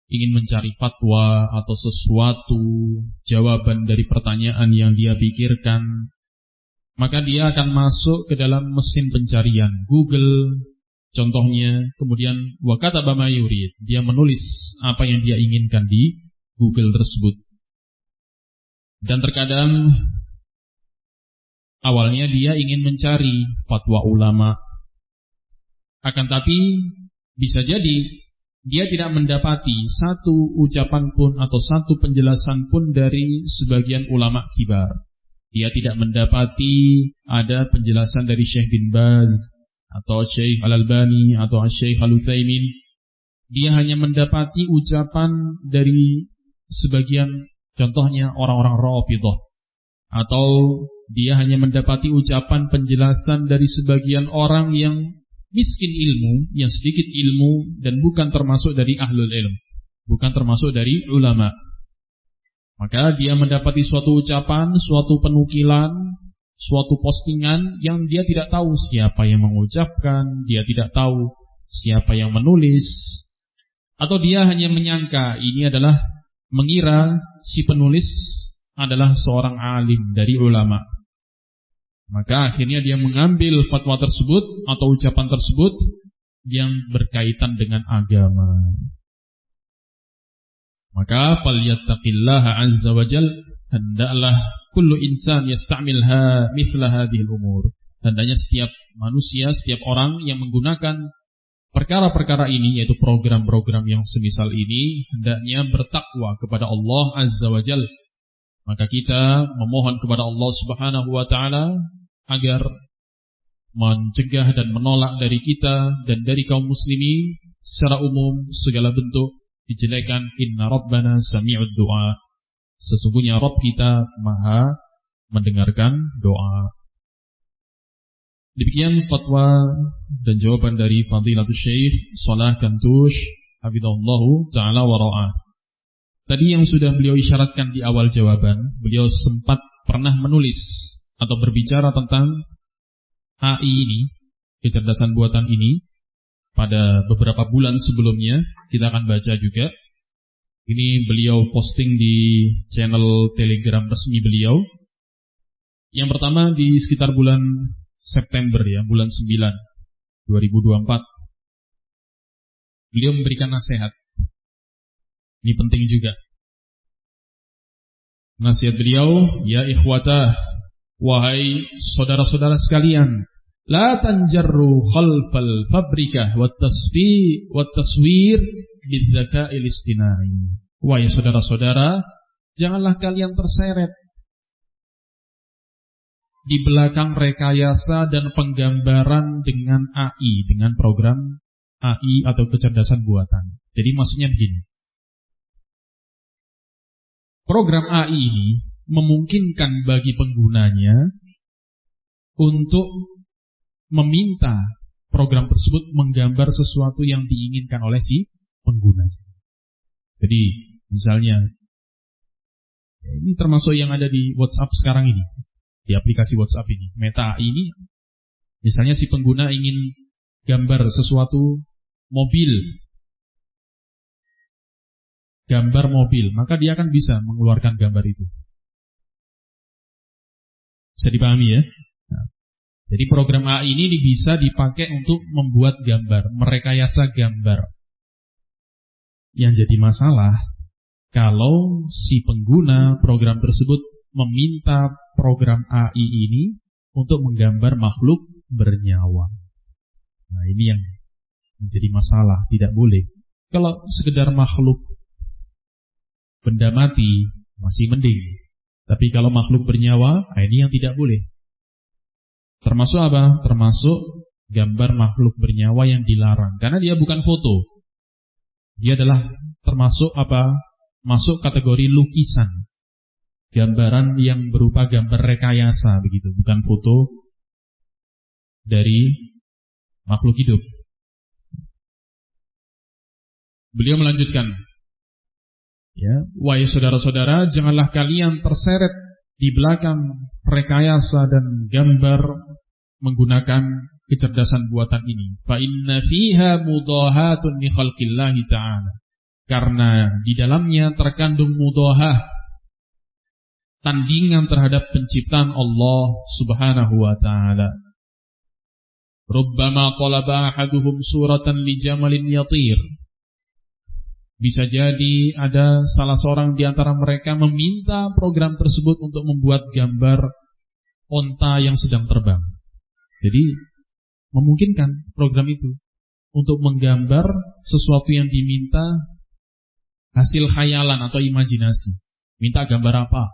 ingin mencari fatwa atau sesuatu jawaban dari pertanyaan yang dia pikirkan, maka dia akan masuk ke dalam mesin pencarian Google contohnya, kemudian wa kataba ma yurid, dia menulis apa yang dia inginkan di Google tersebut. Dan terkadang awalnya dia ingin mencari fatwa ulama, akan tapi bisa jadi dia tidak mendapati satu ucapan pun atau satu penjelasan pun dari sebagian ulama kibar. Dia tidak mendapati ada penjelasan dari Syekh bin Baz atau Syekh Al-Albani atau Syekh Al-Utsaimin. Dia hanya mendapati ucapan dari sebagian, contohnya orang-orang Rafidhah, atau dia hanya mendapati ucapan penjelasan dari sebagian orang yang miskin ilmu, yang sedikit ilmu dan bukan termasuk dari ahlul ilm, bukan termasuk dari ulama. Maka dia mendapati suatu ucapan, suatu penukilan, suatu postingan yang dia tidak tahu siapa yang mengucapkan, dia tidak tahu siapa yang menulis, atau dia hanya menyangka ini adalah, mengira si penulis adalah seorang alim dari ulama. Maka akhirnya dia mengambil fatwa tersebut atau ucapan tersebut yang berkaitan dengan agama. Maka falyattaqillaha azza wa jal, hendaklah kullu insan yasta'milha mithla hadhil umur. Hendaknya setiap manusia, setiap orang yang menggunakan perkara-perkara ini, yaitu program-program yang semisal ini, hendaknya bertakwa kepada Allah azza wa jal. Maka kita memohon kepada Allah subhanahu wa ta'ala agar mencegah dan menolak dari kita dan dari kaum muslimin secara umum segala bentuk dijelekan. Inna rabbana sami'ud du'a, sesungguhnya Rabb kita maha mendengarkan doa. Demikian fatwa dan jawaban dari Fadilatul Syekh Shalah Kantush hafizahullahu ta'ala wa ra'ah. Tadi yang sudah beliau isyaratkan di awal jawaban, beliau sempat pernah menulis atau berbicara tentang AI ini, kecerdasan buatan ini, pada beberapa bulan sebelumnya. Kita akan baca juga. Ini beliau posting di channel Telegram resmi beliau. Yang pertama di sekitar bulan September ya, bulan 9 2024. Beliau memberikan nasihat. Ini penting juga. Nasihat beliau, ya ikhwatah, wahai saudara-saudara sekalian, la tanjarru khalfal fabrikah wat taswir bidzaka'il istinai. Wahai saudara-saudara, janganlah kalian terseret di belakang rekayasa dan penggambaran dengan AI, dengan program AI atau kecerdasan buatan. Jadi maksudnya begini. Program AI ini memungkinkan bagi penggunanya untuk meminta program tersebut menggambar sesuatu yang diinginkan oleh si pengguna. Jadi misalnya, ini termasuk yang ada di WhatsApp sekarang ini, di aplikasi WhatsApp ini, Meta ini, misalnya si pengguna ingin gambar sesuatu mobil, gambar mobil, maka dia akan bisa mengeluarkan gambar itu. Bisa dipahami ya? Nah, jadi program AI ini bisa dipakai untuk membuat gambar, merekayasa gambar. Yang jadi masalah, kalau si pengguna program tersebut meminta program AI ini untuk menggambar makhluk bernyawa. Nah ini yang menjadi masalah, tidak boleh. Kalau sekedar makhluk benda mati masih mending, tapi kalau makhluk bernyawa, ini yang tidak boleh. Termasuk apa? Termasuk gambar makhluk bernyawa yang dilarang. Karena dia bukan foto. Dia adalah termasuk apa? Masuk kategori lukisan. Gambaran yang berupa gambar rekayasa begitu, bukan foto dari makhluk hidup. Beliau melanjutkan, ya, wahai saudara-saudara, janganlah kalian terseret di belakang rekayasa dan gambar menggunakan kecerdasan buatan ini. Fa inna fiha mudahatun li khalqillahi ta'ala. Karena di dalamnya terkandung mudahah, tandingan terhadap penciptaan Allah Subhanahu wa ta'ala. Rubbama talaba ahaduhum suratan li jamalin yatir. Bisa jadi ada salah seorang di antara mereka meminta program tersebut untuk membuat gambar onta yang sedang terbang. Jadi memungkinkan program itu untuk menggambar sesuatu yang diminta hasil khayalan atau imajinasi. Minta gambar apa?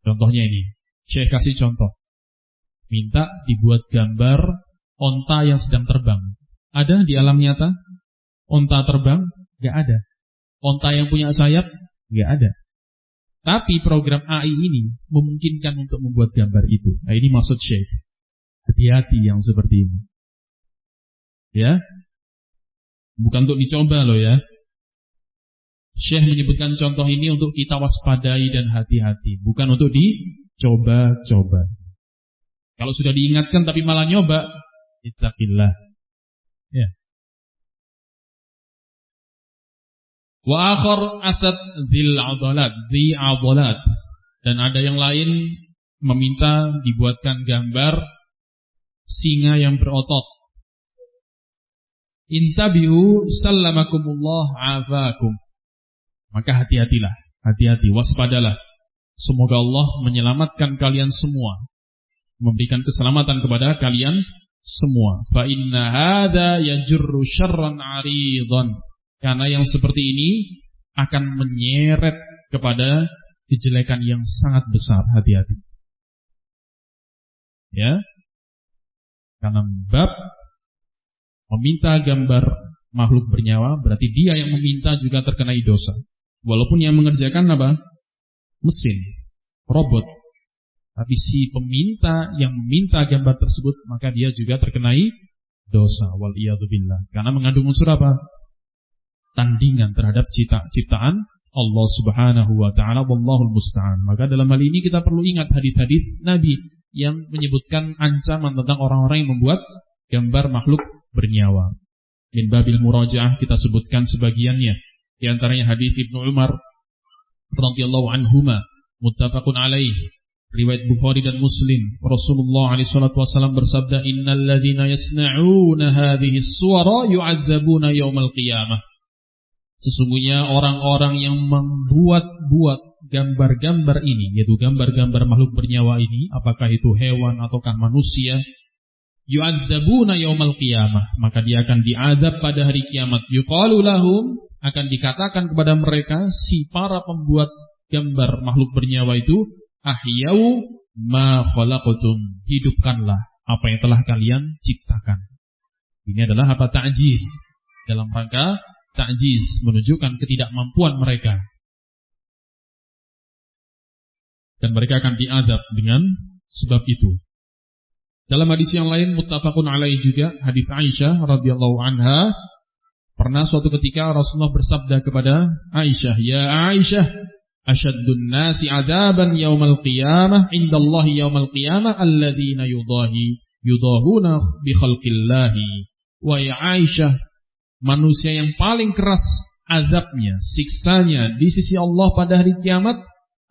Contohnya ini, Syekh kasih contoh. Minta dibuat gambar onta yang sedang terbang. Ada di alam nyata onta terbang? Gak ada. Onta yang punya sayap? Gak ada. Tapi program AI ini memungkinkan untuk membuat gambar itu. Nah, ini maksud Syekh. Hati-hati yang seperti ini. Ya. Bukan untuk dicoba loh ya. Syekh menyebutkan contoh ini untuk kita waspadai dan hati-hati. Bukan untuk dicoba-coba. Kalau sudah diingatkan tapi malah nyoba, ittaqillah. Ya. Wa akhar asad dzil adalat, dan ada yang lain meminta dibuatkan gambar singa yang berotot. Intabihu sallamakumullah afakum. Maka hati-hatilah, hati-hati, waspadalah. Semoga Allah menyelamatkan kalian semua, memberikan keselamatan kepada kalian semua. Fa inna hadza yajurru syarran 'aridan. Karena yang seperti ini akan menyeret kepada kejelekan yang sangat besar. Hati-hati. Ya. Karena bab meminta gambar makhluk bernyawa, berarti dia yang meminta juga terkenai dosa. Walaupun yang mengerjakan apa? Mesin, robot. Tapi si peminta yang meminta gambar tersebut, maka dia juga terkenai dosa. Wal'iyadzubillah. Karena mengandung unsur apa? Tandingan terhadap ciptaan Allah Subhanahu wa ta'ala. Wallahul musta'an. Maka dalam hal ini kita perlu ingat hadis-hadis Nabi yang menyebutkan ancaman tentang orang-orang yang membuat gambar makhluk bernyawa. Min babil murajaah kita sebutkan sebagiannya. Di antaranya hadis Ibnu Umar radhiyallahu anhuma, muttafaqun alaih, riwayat Bukhari dan Muslim. Rasulullah alaihi salatu wasallam bersabda, innal ladzina yasna'una hadhihi as-suwara yu'adzabuna yaumal qiyamah. Sesungguhnya orang-orang yang membuat gambar-gambar ini, yaitu gambar-gambar makhluk bernyawa ini, apakah itu hewan ataukah manusia, yu'adzabuna yaumal qiyamah, maka dia akan diazab pada hari kiamat. Yuqalu lahum, akan dikatakan kepada mereka, si para pembuat gambar makhluk bernyawa itu, ahyau ma khalaqtum, hidupkanlah apa yang telah kalian ciptakan. Ini adalah apa? Ta'jiz, dalam rangka ta'jiz, menunjukkan ketidakmampuan mereka. Dan mereka akan diazab dengan sebab itu. Dalam hadis yang lain muttafaqun alaih juga, hadis Aisyah radhiyallahu anha, pernah suatu ketika Rasulullah bersabda kepada Aisyah, ya Aisyah, asyaddun nasi adaban yaumal qiyamah indallahi yaumal qiyamah alladzina yudahuna bi khalqillahi. Wa ya Aisyah, manusia yang paling keras azabnya, siksanya di sisi Allah pada hari kiamat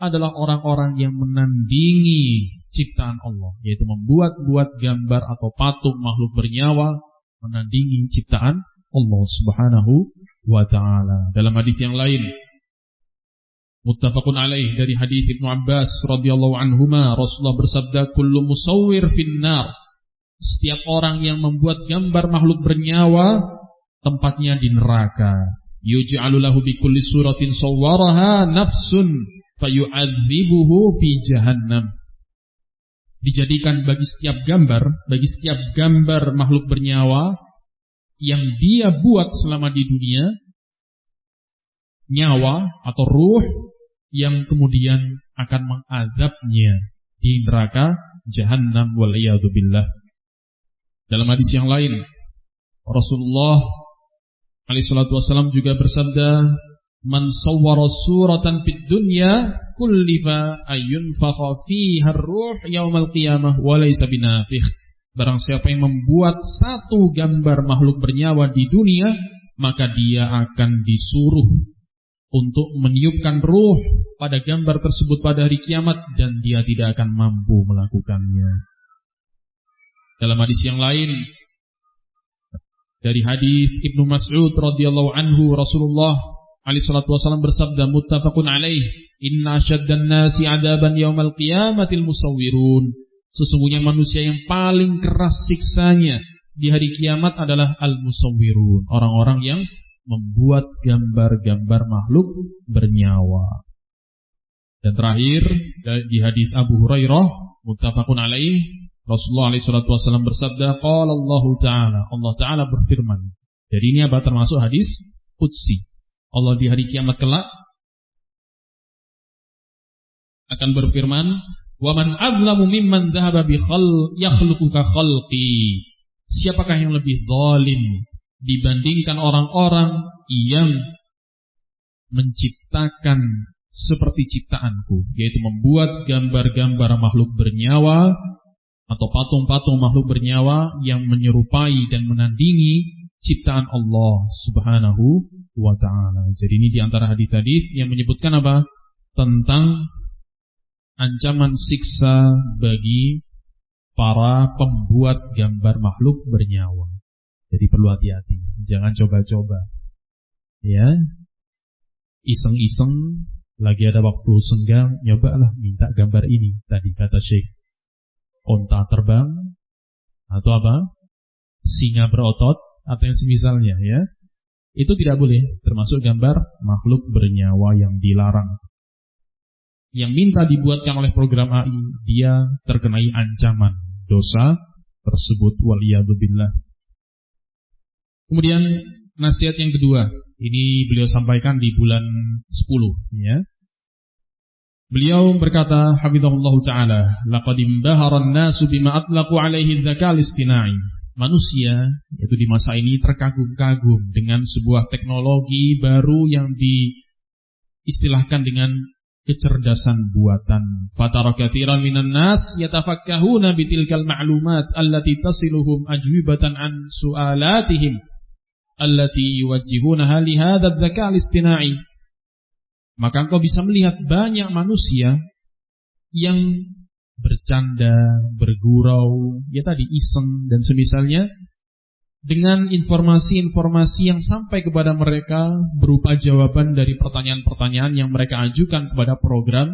adalah orang-orang yang menandingi ciptaan Allah, yaitu membuat-buat gambar atau patung makhluk bernyawa, menandingi ciptaan Allah Subhanahu wa ta'ala. Dalam hadis yang lain muttafaqun alaih, dari hadis Ibnu Abbas radhiyallahu anhuma, Rasulullah bersabda, kullu musawwir finnar, setiap orang yang membuat gambar makhluk bernyawa tempatnya di neraka. Yuj'alu lahu bi kulli suratin sawwaraha nafsun fayu'adzibuhu fi jahannam. dijadikan bagi setiap gambar makhluk bernyawa yang dia buat selama di dunia, nyawa atau ruh yang kemudian akan mengazabnya di neraka Jahannam waliyadzubillah. Dalam hadis yang lain, Rasulullah alaihi salatu wasallam juga bersabda, "Man sawwara suratan fid dunya kullifa ayyunfakha fiha ar-ruh yaumal qiyamah wa laysa binafikh." Barang siapa yang membuat satu gambar makhluk bernyawa di dunia, maka dia akan disuruh untuk meniupkan ruh pada gambar tersebut pada hari kiamat, dan dia tidak akan mampu melakukannya. Dalam hadis yang lain, dari hadis Ibnu Mas'ud radhiyallahu anhu, Rasulullah alaihi salatu wasallam bersabda, muttafaqun alaih, "Inna asyaddan nasi 'adaban yaumal qiyamatil musawwirun." Sesungguhnya manusia yang paling keras siksanya di hari kiamat adalah al-musawwirun, orang-orang yang membuat gambar-gambar makhluk bernyawa. Dan terakhir di hadis Abu Hurairah muttafaqun alaih, Rasulullah alaihi salatu wasallam bersabda, qala Allah Ta'ala, Allah Ta'ala berfirman. Jadi ini apa? Termasuk hadis qudsi. Allah di hari kiamat kelak akan berfirman, wa man azlamu mimman dhahaba bi yakhluqu ka khalqi. Siapakah yang lebih zalim dibandingkan orang-orang yang menciptakan seperti ciptaanku, yaitu membuat gambar-gambar makhluk bernyawa atau patung-patung makhluk bernyawa yang menyerupai dan menandingi ciptaan Allah Subhanahu wa ta'ala. Jadi ini diantara hadis-hadis yang menyebutkan apa? Tentang ancaman siksa bagi para pembuat gambar makhluk bernyawa. Jadi perlu hati-hati, jangan coba-coba. Ya, iseng-iseng, lagi ada waktu senggang, nyobalah minta gambar ini. Tadi kata Syekh, onta terbang, atau apa? Singa berotot, atau yang semisalnya, ya. Itu tidak boleh, termasuk gambar makhluk bernyawa yang dilarang. Yang minta dibuatkan oleh program AI, dia terkenai ancaman dosa tersebut, waliyadzubillah. Kemudian nasihat yang kedua, ini beliau sampaikan di bulan 10, ya. Beliau berkata, hafizahullah ta'ala, laqad imbahara an-nasu bima atlaqu alaihi dzakal istinai. Manusia yaitu di masa ini terkagum-kagum dengan sebuah teknologi baru yang diistilahkan dengan kecerdasan buatan. Fatara katsiran minan nas yatafakkahuna bitilkal ma'lumat allati tasiluhum ajwibatan an su'alatihim allati yuwajjihunaha li hadzal dzakal istinai. Maka engkau bisa melihat banyak manusia yang bercanda, bergurau, ya tadi iseng dan semisalnya, dengan informasi-informasi yang sampai kepada mereka berupa jawaban dari pertanyaan-pertanyaan yang mereka ajukan kepada program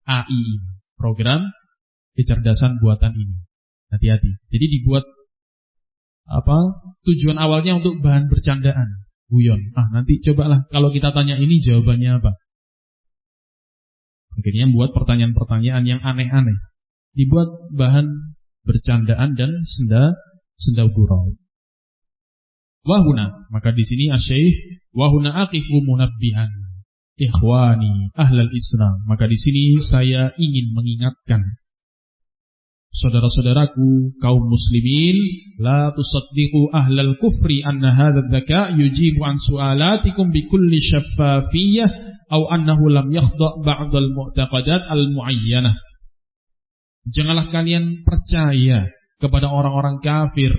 AI ini, program kecerdasan buatan ini. Hati-hati. Jadi dibuat tujuan awalnya untuk bahan bercandaan, guyon. Nanti cobalah kalau kita tanya ini jawabannya apa. Akhirnya buat pertanyaan-pertanyaan yang aneh-aneh, dibuat bahan bercandaan dan senda gurau. Wahuna, maka di sini asy-syekh wahuna aqifu munabbihan ikhwani ahlal Islam. Maka di sini saya ingin mengingatkan saudara-saudaraku kaum muslimin, la tusaddiqu ahlal kufri anna hadzal dzaka yujibu an su'alatikum bikulli syaffafiyyah atau annahu lam yakhda' ba'dal mu'taqadat al-mu'ayyanah. Janganlah kalian percaya kepada orang-orang kafir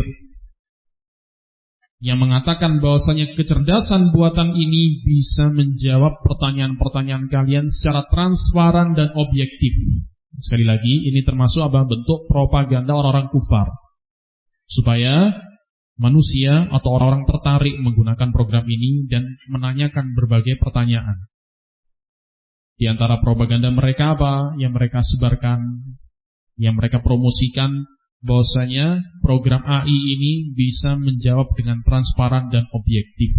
yang mengatakan bahwasanya kecerdasan buatan ini bisa menjawab pertanyaan-pertanyaan kalian secara transparan dan objektif. Sekali lagi, ini termasuk bentuk propaganda orang-orang kufar, supaya manusia atau orang-orang tertarik menggunakan program ini dan menanyakan berbagai pertanyaan. Di antara propaganda mereka yang mereka sebarkan, yang mereka promosikan, bahwasanya program AI ini bisa menjawab dengan transparan dan objektif.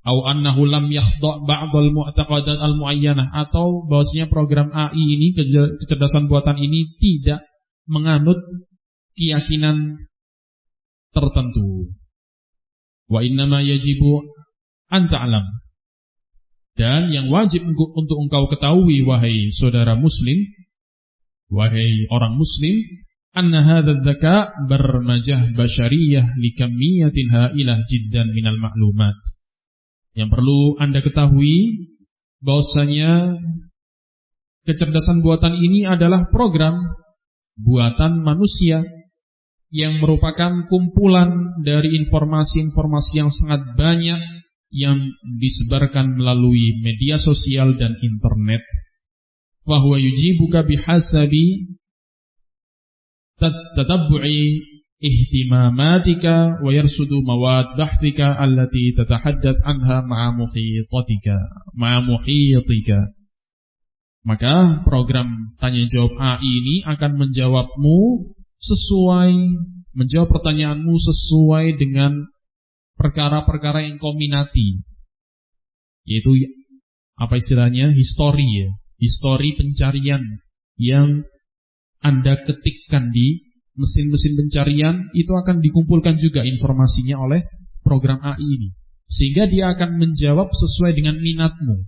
Au annahu lam yakhda' ba'dal mu'taqadat al-mu'ayyanah, atau bahwasanya program AI ini, kecerdasan buatan ini tidak menganut keyakinan tertentu. Wa innama yajibu an ta'lam. Dan yang wajib untuk engkau ketahui, wahai saudara muslim, wahai orang muslim, anna hadzal dzaka barmajah basyariyah likammiyatin hailah jiddan minal ma'lumat. Yang perlu Anda ketahui bahwasanya kecerdasan buatan ini adalah program buatan manusia yang merupakan kumpulan dari informasi-informasi yang sangat banyak yang disebarkan melalui media sosial dan internet. Fahuwa yujibuka bihasabi tatabbu'i ihtimamatika wa yarsudu mawad bahthika allati tatahaddath anha ma'a muhitika. Maka program tanya jawab AI ini akan menjawab pertanyaanmu sesuai dengan perkara-perkara yang kau minati, yaitu apa istilahnya, histori pencarian yang Anda ketikkan di mesin-mesin pencarian, itu akan dikumpulkan juga informasinya oleh program AI ini, sehingga dia akan menjawab sesuai dengan minatmu.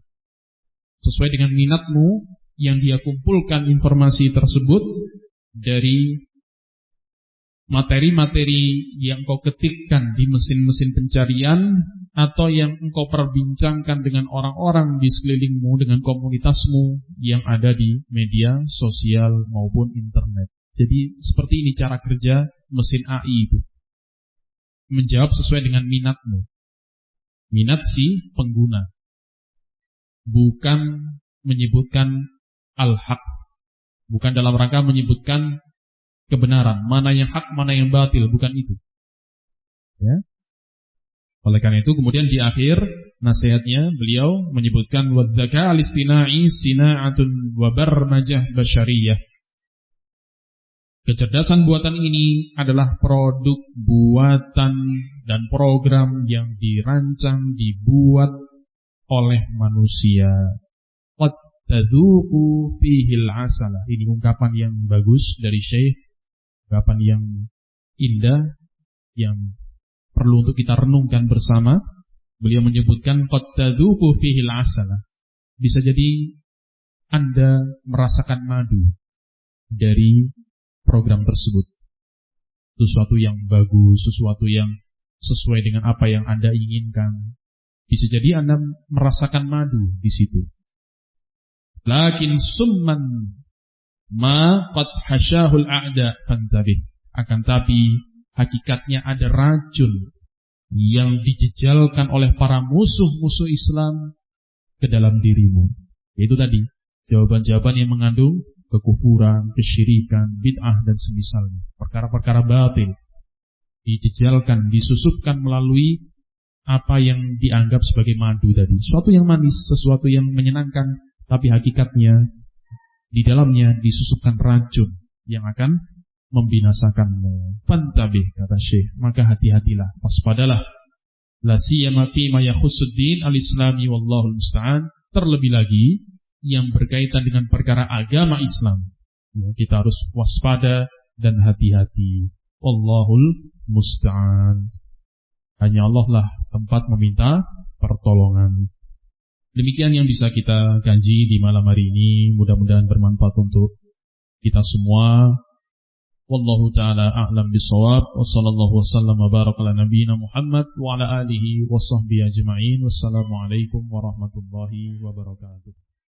Sesuai dengan minatmu yang dia kumpulkan informasi tersebut dari materi-materi yang kau ketikkan di mesin-mesin pencarian atau yang engkau perbincangkan dengan orang-orang di sekelilingmu, dengan komunitasmu yang ada di media sosial maupun internet. Jadi seperti ini cara kerja mesin AI itu. Menjawab sesuai dengan minatmu. Minat si pengguna. Bukan menyebutkan al-haq. Bukan dalam rangka menyebutkan kebenaran, mana yang hak, mana yang batil, bukan itu. Ya. Oleh karena itu kemudian di akhir nasihatnya beliau menyebutkan wadzaka al-istina'i sina'atun wa barmajah basyariyah. Kecerdasan buatan ini adalah produk buatan dan program yang dirancang, dibuat oleh manusia. Qad tadzuqu fihil asala. Ini ungkapan yang bagus dari Syekh, ungkapan yang indah yang perlu untuk kita renungkan bersama. Beliau menyebutkan qad tadzuqu fihil asala. Bisa jadi Anda merasakan madu dari program tersebut. Sesuatu yang bagus, sesuatu yang sesuai dengan apa yang Anda inginkan. Bisa jadi Anda merasakan madu di situ. Lakin summan ma qad hasyahul a'da fantabih. Akan tapi hakikatnya ada racun yang dijejalkan oleh para musuh-musuh Islam ke dalam dirimu. Yaitu tadi jawaban-jawaban yang mengandung kekufuran, kesyirikan, bid'ah dan semisalnya. Perkara-perkara batil dijejalkan, disusupkan melalui apa yang dianggap sebagai madu tadi. Sesuatu yang manis, sesuatu yang menyenangkan, tapi hakikatnya di dalamnya disusupkan racun yang akan membinasakanmu. Fantabih, kata Syekh, maka hati-hatilah, waspadalah. La siyama fi ma yakhussuddin al-islami wallahu musta'an. Terlebih lagi yang berkaitan dengan perkara agama Islam. Ya, kita harus waspada dan hati-hati. Wallahul musta'an. Hanya Allah lah tempat meminta pertolongan. Demikian yang bisa kita kaji di malam hari ini. Mudah-mudahan bermanfaat untuk kita semua. Wallahu ta'ala a'lam bisawab. Wa sallallahu wasallam wa baraka ala nabiyyina Muhammad wa ala alihi wa sahbihi ajma'in. Wassalamualaikum warahmatullahi wabarakatuh.